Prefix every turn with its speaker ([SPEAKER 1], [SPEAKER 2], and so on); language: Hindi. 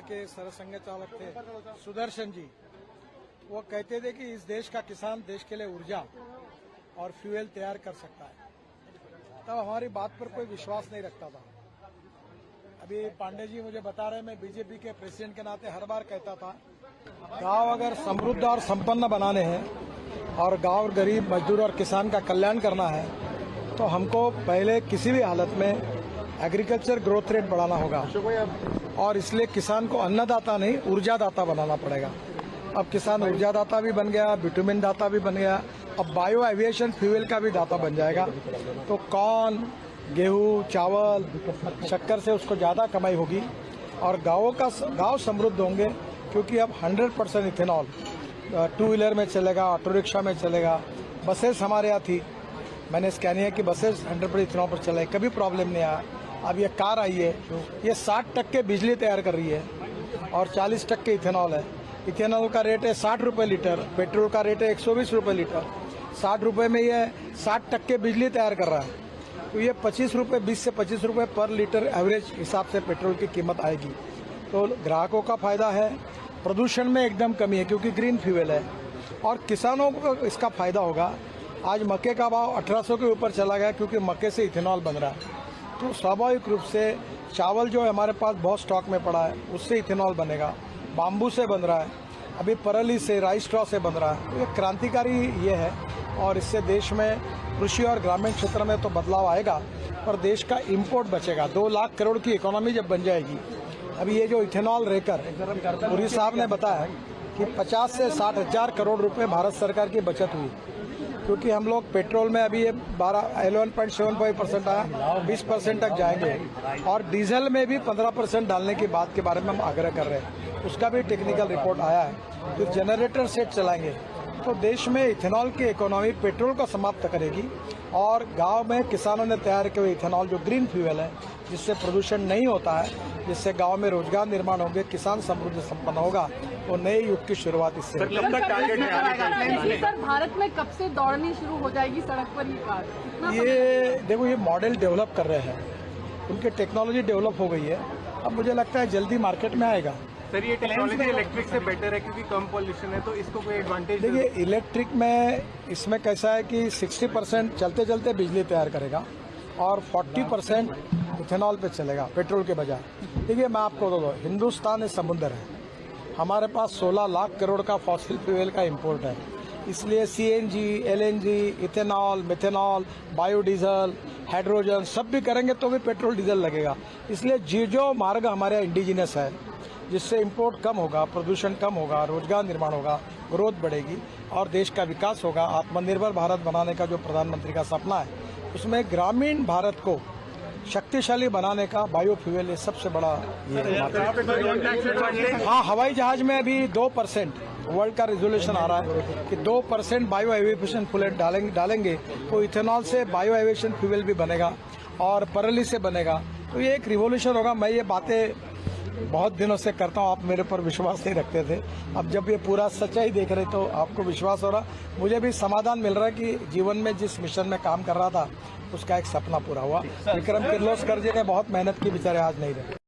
[SPEAKER 1] के सरसंघ चालक थे सुदर्शन जी, वो कहते थे कि इस देश का किसान देश के लिए ऊर्जा और फ्यूल तैयार कर सकता है। तब हमारी बात पर कोई विश्वास नहीं रखता था। अभी पांडे जी मुझे बता रहे, मैं बीजेपी के प्रेसिडेंट के नाते हर बार कहता था, गांव अगर समृद्ध और संपन्न बनाने हैं और गांव और गरीब मजदूर और किसान का कल्याण करना है तो हमको पहले किसी भी हालत में एग्रीकल्चर ग्रोथ रेट बढ़ाना होगा और इसलिए किसान को अन्नदाता नहीं ऊर्जादाता बनाना पड़ेगा। अब किसान ऊर्जादाता भी बन गया, विटामिन दाता भी बन गया, अब बायो एविएशन फ्यूल का भी दाता बन जाएगा। तो कॉर्न, गेहूं, चावल, शक्कर से उसको ज्यादा कमाई होगी और गांव समृद्ध होंगे, क्योंकि अब 100% इथेनॉल टू व्हीलर में चलेगा, ऑटो रिक्शा में चलेगा। बसेस हमारे यहाँ थी, मैंने स्कैनिया की बसेस 100% इथेनॉल पर चले, कभी प्रॉब्लम नहीं आया। अब ये कार आई है, ये 60% बिजली तैयार कर रही है और 40% इथेनॉल है। इथेनॉल का रेट है 60 रुपये लीटर, पेट्रोल का रेट है 120 रुपये लीटर। 60 रुपये में ये 60% बिजली तैयार कर रहा है, तो ये 25 रुपये, 20 से 25 रुपये पर लीटर एवरेज हिसाब से पेट्रोल की कीमत आएगी। तो ग्राहकों का फायदा है, प्रदूषण में एकदम कमी है क्योंकि ग्रीन फ्यूल है, और किसानों को इसका फायदा होगा। आज मक्के का भाव 1800 के ऊपर चला गया क्योंकि मक्के से इथेनॉल बन रहा है। तो स्वाभाविक रूप से चावल जो हमारे पास बहुत स्टॉक में पड़ा है उससे इथेनॉल बनेगा, बाम्बू से बन रहा है, अभी परली से, राइस स्ट्रॉ से बन रहा है। तो ये क्रांतिकारी ये है और इससे देश में कृषि और ग्रामीण क्षेत्र में तो बदलाव आएगा, पर देश का इम्पोर्ट बचेगा। 2 लाख करोड़ की इकोनॉमी जब बन जाएगी। अभी ये जो इथेनॉल रहकर पुरी साहब ने बताया कि 50 से 60 हजार करोड़ रुपए भारत सरकार की बचत हुई, क्योंकि हम लोग पेट्रोल में अभी ये 11.75% आया, 20% तक जाएंगे, और डीजल में भी 15% डालने की बात के बारे में हम आग्रह कर रहे हैं। उसका भी टेक्निकल रिपोर्ट आया है। तो जनरेटर सेट चलाएंगे तो देश में इथेनॉल की इकोनॉमी पेट्रोल को समाप्त करेगी और गांव में किसानों ने तैयार किए हुए इथेनॉल जो ग्रीन फ्यूल है, जिससे प्रदूषण नहीं होता है, जिससे गांव में रोजगार निर्माण होंगे, किसान समृद्ध संपन्न होगा, तो नए युग की शुरुआत इससे।
[SPEAKER 2] सर, भारत में कब से दौड़नी शुरू हो जाएगी सड़क पर ये कार?
[SPEAKER 1] ये देखो, ये मॉडल डेवलप कर रहे हैं, उनकी टेक्नोलॉजी डेवलप हो गई है, अब मुझे लगता है जल्दी मार्केट में आएगा।
[SPEAKER 3] सर, ये टेक्नोलॉजी इलेक्ट्रिक से बेटर है क्योंकि कम पॉल्यूशन है, तो इसको कोई एडवांटेज?
[SPEAKER 1] देखिए, इलेक्ट्रिक में इसमें कैसा है कि 60% चलते चलते बिजली तैयार करेगा और 40% इथेनॉल पे चलेगा पेट्रोल के बजाय। देखिए, मैं आपको दो, हिंदुस्तान एक समुद्र है, हमारे पास 16 लाख करोड़ का फॉसिल फ्यूल का इम्पोर्ट है, इसलिए CNG, LNG, ethanol, methanol, biodiesel, hydrogen सब भी करेंगे तो भी पेट्रोल डीजल लगेगा। इसलिए जो मार्ग हमारे यहाँ इंडिजिनस है, जिससे इंपोर्ट कम होगा, प्रदूषण कम होगा, रोजगार निर्माण होगा, ग्रोथ बढ़ेगी और देश का विकास होगा। आत्मनिर्भर भारत बनाने का जो प्रधानमंत्री का सपना है, उसमें ग्रामीण भारत को शक्तिशाली बनाने का बायोफ्यूल ये सबसे बड़ा हाँ, हवाई जहाज में अभी 2% वर्ल्ड का रेजोल्यूशन आ रहा है कि 2% बायो एविएशन फ्यूल डालेंगे तो इथेनॉल से बायो एविएशन फ्यूल भी बनेगा और परली से बनेगा। तो ये एक रिवोल्यूशन होगा। मैं ये बातें बहुत दिनों से करता हूँ, आप मेरे पर विश्वास नहीं रखते थे, अब जब ये पूरा सच्चाई देख रहे तो आपको विश्वास हो रहा। मुझे भी समाधान मिल रहा है कि जीवन में जिस मिशन में काम कर रहा था उसका एक सपना पूरा हुआ। विक्रम किर्लोस्कर जी ने बहुत मेहनत की, बेचारे आज नहीं रहे।